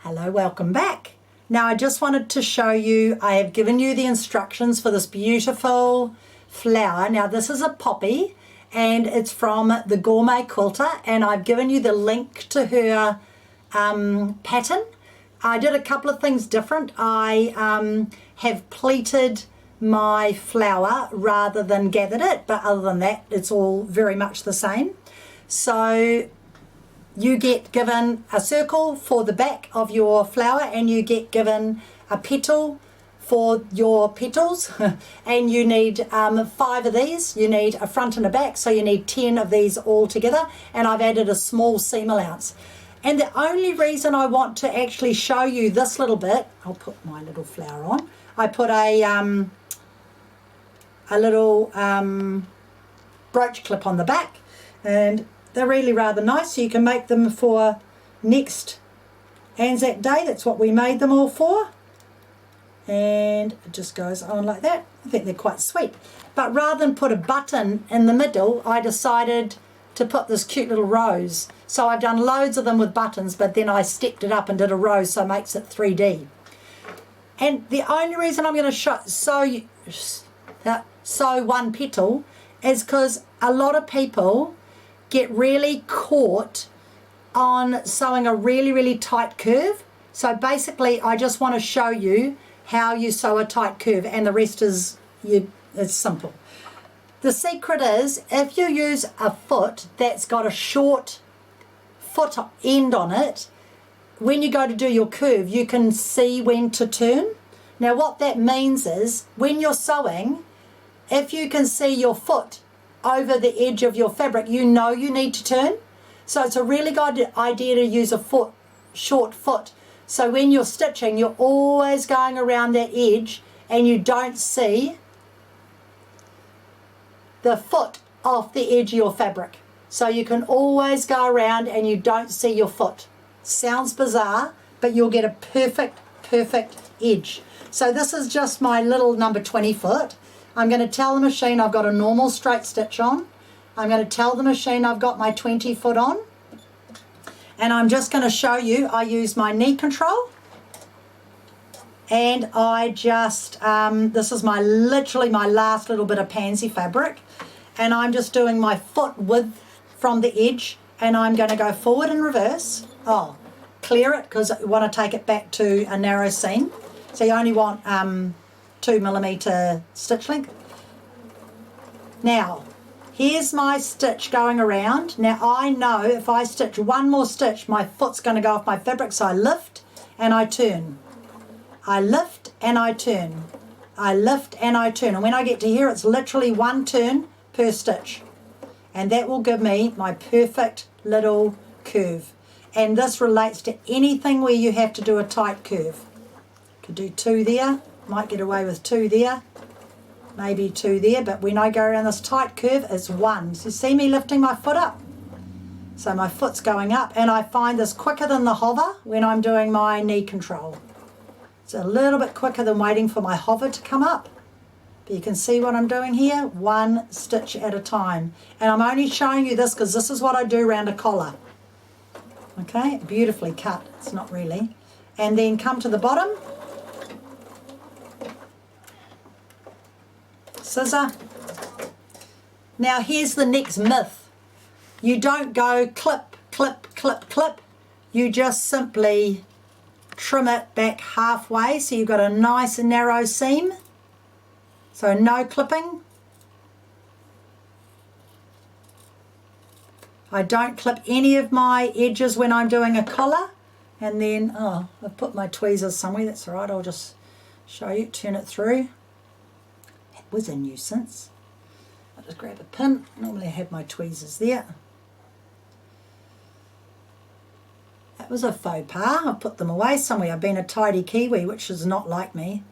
Hello, welcome back. Now I just wanted to show you, I have given you the instructions for this beautiful flower. Now this is a poppy and it's from the Gourmet Quilter, and I've given you the link to her pattern. I did a couple of things different. I have pleated my flower rather than gathered it, but other than that it's all very much the same. So you get given a circle for the back of your flower, and you get given a petal for your petals and you need 5 of these. You need a front and a back, so you need 10 of these all together, and I've added a small seam allowance. And the only reason I want to actually show you this little bit, I'll put my little flower on. I put a little brooch clip on the back, and they're really rather nice, so you can make them for next Anzac Day. That's what we made them all for. And it just goes on like that. I think they're quite sweet. But rather than put a button in the middle, I decided to put this cute little rose. So I've done loads of them with buttons, but then I stepped it up and did a rose, so it makes it 3D. And the only reason I'm going to sew one petal is because a lot of people get really caught on sewing a really tight curve. So basically I just want to show you how you sew a tight curve, and the rest is it's simple. The secret is, if you use a foot that's got a short foot end on it, when you go to do your curve you can see when to turn. Now what that means is, when you're sewing, if you can see your foot over the edge of your fabric, you know you need to turn. So it's a really good idea to use a short foot. So when you're stitching, you're always going around that edge and you don't see the foot off the edge of your fabric. So you can always go around and you don't see your foot. Sounds bizarre, but you'll get a perfect edge. So this is just my little number 20 foot. I'm going to tell the machine I've got a normal straight stitch on. I'm going to tell the machine I've got my 20 foot on. And I'm just going to show you, I use my knee control. And I just, this is literally my last little bit of pansy fabric. And I'm just doing my foot width from the edge. And I'm going to go forward and reverse. Oh, clear it, because you want to take it back to a narrow seam. So you only want 2mm stitch length. Now here's my stitch going around. Now I know if I stitch one more stitch my foot's going to go off my fabric, so I lift and I turn. I lift and I turn. I lift and I turn, and when I get to here it's literally one turn per stitch, and that will give me my perfect little curve. And this relates to anything where you have to do a tight curve. Could do 2 there. Might get away with 2 there, maybe 2 there, but when I go around this tight curve it's 1. So you see me lifting my foot up? So my foot's going up, and I find this quicker than the hover when I'm doing my knee control. It's a little bit quicker than waiting for my hover to come up. But you can see what I'm doing here, 1 stitch at a time. And I'm only showing you this because this is what I do around a collar. Okay, beautifully cut, it's not really. And then come to the bottom, scissor. Now here's the next myth. You don't go clip, clip, clip, clip. You just simply trim it back halfway so you've got a nice narrow seam. So no clipping. I don't clip any of my edges when I'm doing a collar. And then, oh, I've put my tweezers somewhere, that's all right, I'll just show you, turn it through. Was a nuisance. I'll just grab a pin. Normally I have my tweezers there. That was a faux pas. I put them away somewhere. I've been a tidy Kiwi, which is not like me.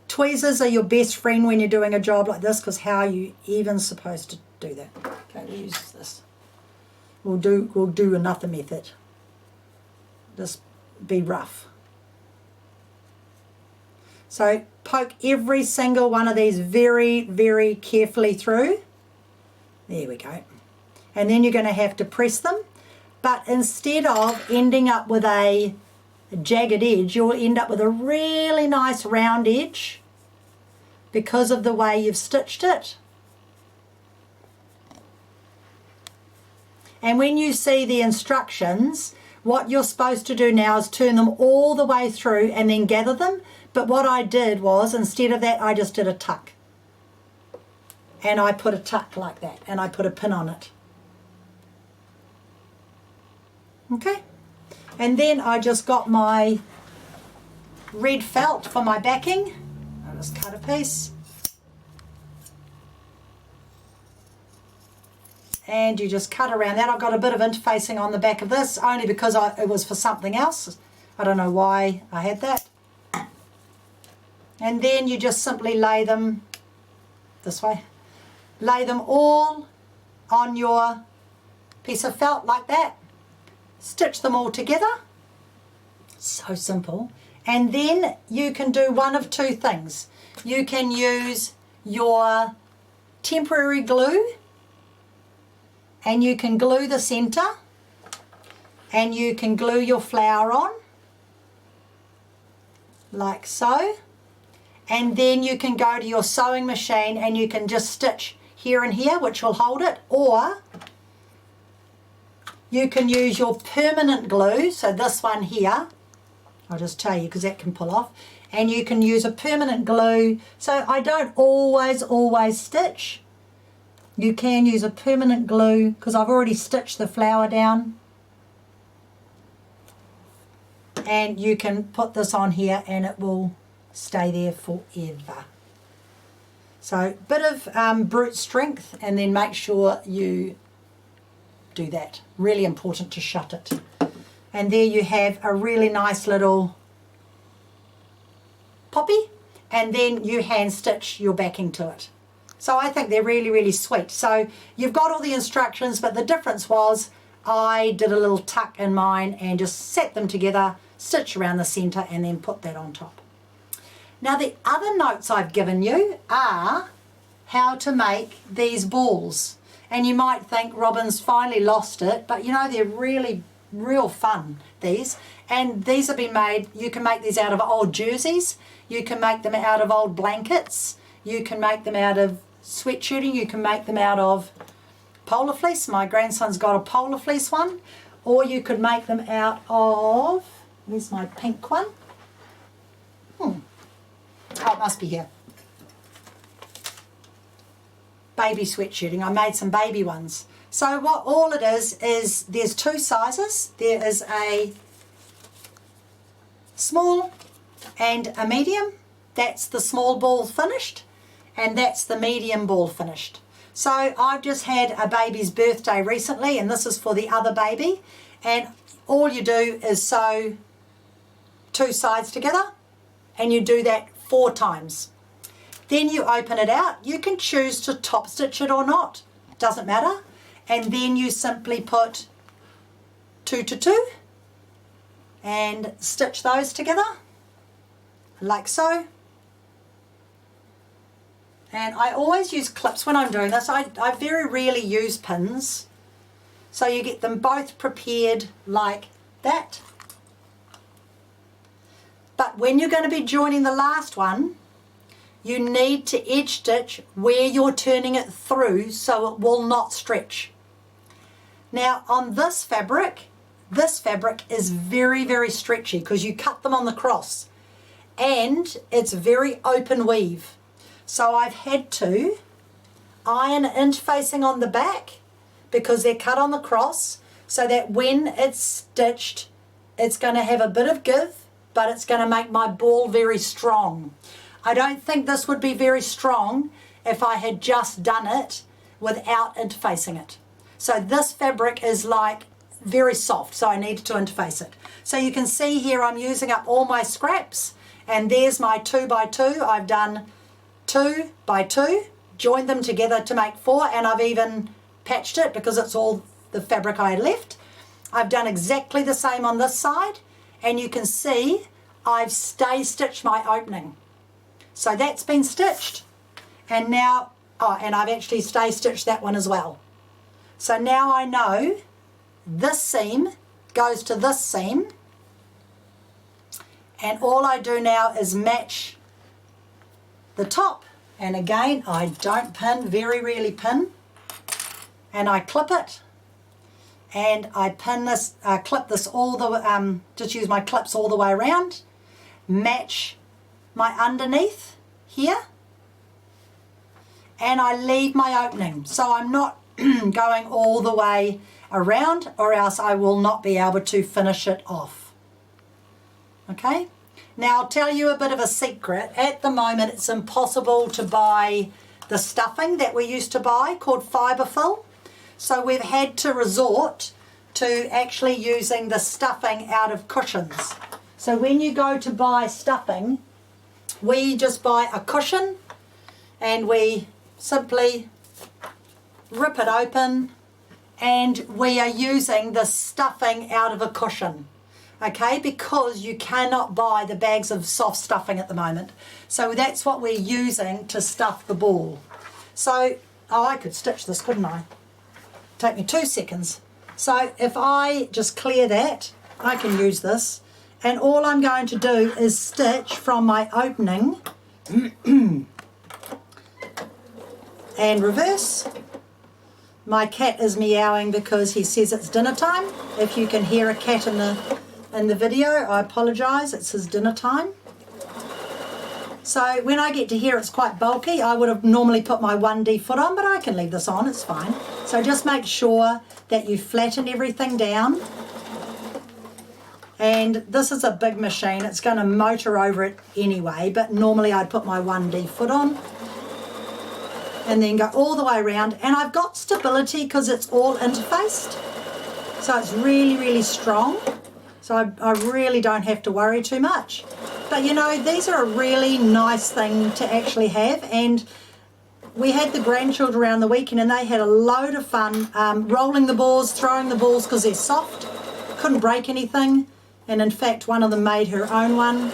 Tweezers are your best friend when you're doing a job like this, because how are you even supposed to do that? Okay, we'll use this. We'll do another method. Just be rough. So poke every single one of these very carefully through. There we go. And then you're going to have to press them. But instead of ending up with a jagged edge, you'll end up with a really nice round edge because of the way you've stitched it. And when you see the instructions, what you're supposed to do now is turn them all the way through and then gather them. But what I did was, instead of that, I just did a tuck. And I put a tuck like that, and I put a pin on it. Okay? And then I just got my red felt for my backing. I'll just cut a piece. And you just cut around that. I've got a bit of interfacing on the back of this, only because it was for something else. I don't know why I had that. And then you just simply lay them this way. Lay them all on your piece of felt like that. Stitch them all together. So simple. And then you can do one of two things. You can use your temporary glue, and you can glue the center, and you can glue your flower on like so. And then you can go to your sewing machine and you can just stitch here and here, which will hold it, or you can use your permanent glue, so this one here, I'll just tell you because that can pull off, and you can use a permanent glue. So I don't always stitch. You can use a permanent glue because I've already stitched the flower down. And you can put this on here and it will stay there forever. So bit of brute strength, and then make sure you do that. Really important to shut it. And there you have a really nice little poppy, and then you hand stitch your backing to it. So I think they're really, really sweet. So you've got all the instructions, but the difference was I did a little tuck in mine and just set them together, stitch around the center, and then put that on top. Now the other notes I've given you are how to make these balls. And you might think Robin's finally lost it, but you know, they're really real fun, these. And these have been made, you can make these out of old jerseys, you can make them out of old blankets, you can make them out of sweatshirting, you can make them out of polar fleece. My grandson's got a polar fleece one. Or you could make them out of, here's my pink one. Oh, it must be here. Baby sweatshirting. I made some baby ones. So what all it is there's two sizes. There is a small and a medium. That's the small ball finished, and that's the medium ball finished. So I've just had a baby's birthday recently, and this is for the other baby, and all you do is sew two sides together, and you do that 4 times. Then you open it out. You can choose to top stitch it or not, doesn't matter. And then you simply put 2 to 2 and stitch those together like so. And I always use clips when I'm doing this. I very rarely use pins. So you get them both prepared like that. But when you're going to be joining the last one, you need to edge stitch where you're turning it through so it will not stretch. Now on this fabric is very, very stretchy because you cut them on the cross, and it's very open weave. So I've had to iron interfacing on the back because they're cut on the cross, so that when it's stitched, it's going to have a bit of give, but it's going to make my ball very strong. I don't think this would be very strong if I had just done it without interfacing it. So this fabric is like very soft, so I needed to interface it. So you can see here I'm using up all my scraps, and there's my 2 by 2. I've done 2 by 2, joined them together to make 4, and I've even patched it because it's all the fabric I had left. I've done exactly the same on this side, and you can see I've stay stitched my opening. So that's been stitched, and now, and I've actually stay stitched that one as well. So now I know this seam goes to this seam, And all I do now is match the top. And again, I don't pin, very rarely pin. And I clip it. And I pin this, clip this all the way, just use my clips all the way around. Match my underneath here. And I leave my opening. So I'm not going all the way around, or else I will not be able to finish it off. Okay? Now I'll tell you a bit of a secret. At the moment it's impossible to buy the stuffing that we used to buy called fibre fill. So we've had to resort to actually using the stuffing out of cushions. So when you go to buy stuffing, we just buy a cushion and we simply rip it open, and we are using the stuffing out of a cushion. Okay, because you cannot buy the bags of soft stuffing at the moment. So that's what we're using to stuff the ball. So, oh, I could stitch this, couldn't I? Take me 2 seconds. So if I just clear that, I can use this. And all I'm going to do is stitch from my opening and reverse. My cat is meowing because he says it's dinner time. If you can hear a cat in the video, I apologise, it's his dinner time. So when I get to here it's quite bulky. I would have normally put my 1D foot on, but I can leave this on, it's fine. So just make sure that you flatten everything down. And this is a big machine, it's going to motor over it anyway, but normally I'd put my 1D foot on and then go all the way around. And I've got stability because it's all interfaced, so it's really, really strong. So I really don't have to worry too much. But you know, these are a really nice thing to actually have. And we had the grandchildren around the weekend and they had a load of fun rolling the balls, throwing the balls because they're soft. Couldn't break anything. And in fact, one of them made her own one.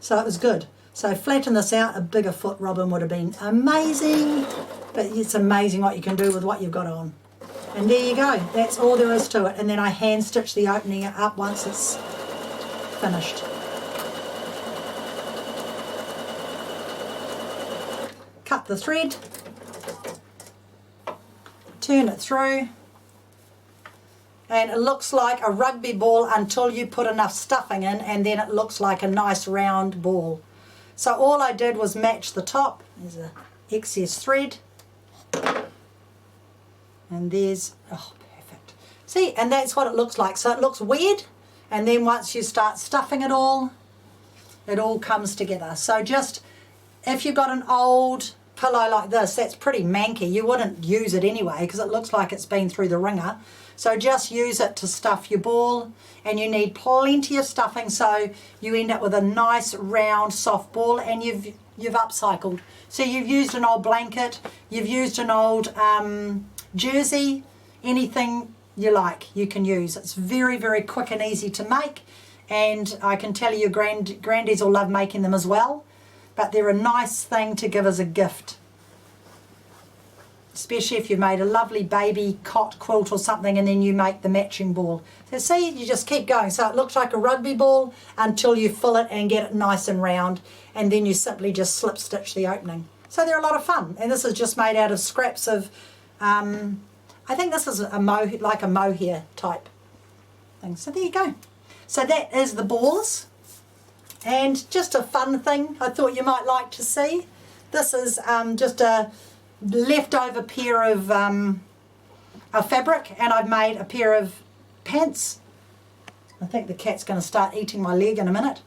So it was good. So flatten this out. A bigger foot robin would have been amazing. But it's amazing what you can do with what you've got on. And there you go, that's all there is to it. And then I hand stitch the opening up once it's finished. Cut the thread, turn it through, and it looks like a rugby ball until you put enough stuffing in, and then it looks like a nice round ball. So all I did was match the top. There's an excess thread. And there's, oh, perfect. See, and that's what it looks like. So it looks weird, and then once you start stuffing it all comes together. So just, if you've got an old pillow like this, that's pretty manky. You wouldn't use it anyway because it looks like it's been through the ringer. So just use it to stuff your ball, and you need plenty of stuffing so you end up with a nice round soft ball, and you've upcycled. So you've used an old blanket, you've used an old jersey, anything you like you can use. It's very, very quick and easy to make, and I can tell you your grandies will love making them as well, but they're a nice thing to give as a gift, especially if you made a lovely baby cot quilt or something and then you make the matching ball. So see, you just keep going. So it looks like a rugby ball until you fill it and get it nice and round, and then you simply just slip stitch the opening. So they're a lot of fun, and this is just made out of scraps of I think this is a mohair type thing. So there you go. So that is the balls, and just a fun thing I thought you might like to see. This is just a leftover pair of fabric, and I've made a pair of pants. I think the cat's going to start eating my leg in a minute.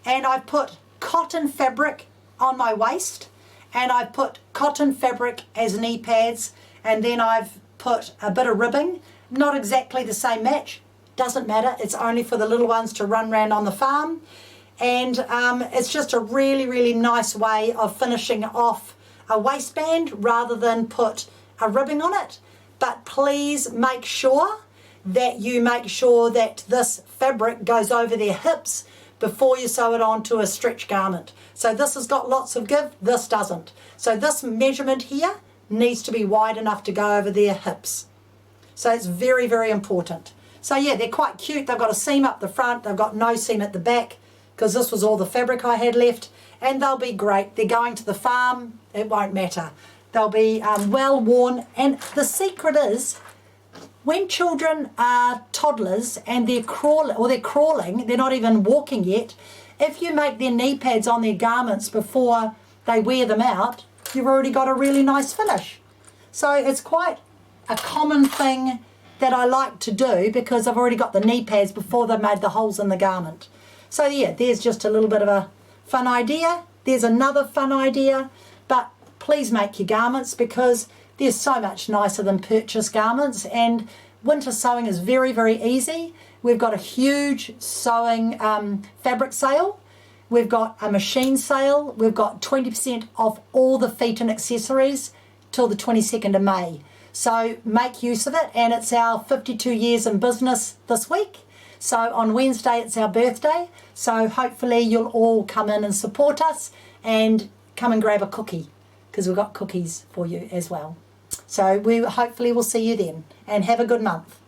And I've put cotton fabric on my waist, and I've put cotton fabric as knee pads, and then I've put a bit of ribbing, not exactly the same match, doesn't matter, it's only for the little ones to run around on the farm. And it's just a really, really nice way of finishing off a waistband rather than put a ribbing on it. But please make sure that this fabric goes over their hips before you sew it onto a stretch garment. So this has got lots of give, this doesn't. So this measurement here needs to be wide enough to go over their hips. So it's very, very important. So yeah, they're quite cute. They've got a seam up the front, they've got no seam at the back. because this was all the fabric I had left, and they'll be great. They're going to the farm, it won't matter. They'll be well worn, and the secret is when children are toddlers and they're crawling, they're not even walking yet, if you make their knee pads on their garments before they wear them out, you've already got a really nice finish. So it's quite a common thing that I like to do because I've already got the knee pads before they've made the holes in the garment. So yeah, there's just a little bit of a fun idea. There's another fun idea, but please make your garments because they're so much nicer than purchase garments, and winter sewing is very, very easy. We've got a huge sewing fabric sale. We've got a machine sale. We've got 20% off all the feet and accessories till the 22nd of May. So make use of it, and it's our 52 years in business this week. So on Wednesday it's our birthday, so hopefully you'll all come in and support us and come and grab a cookie because we've got cookies for you as well. So we hopefully will see you then, and have a good month.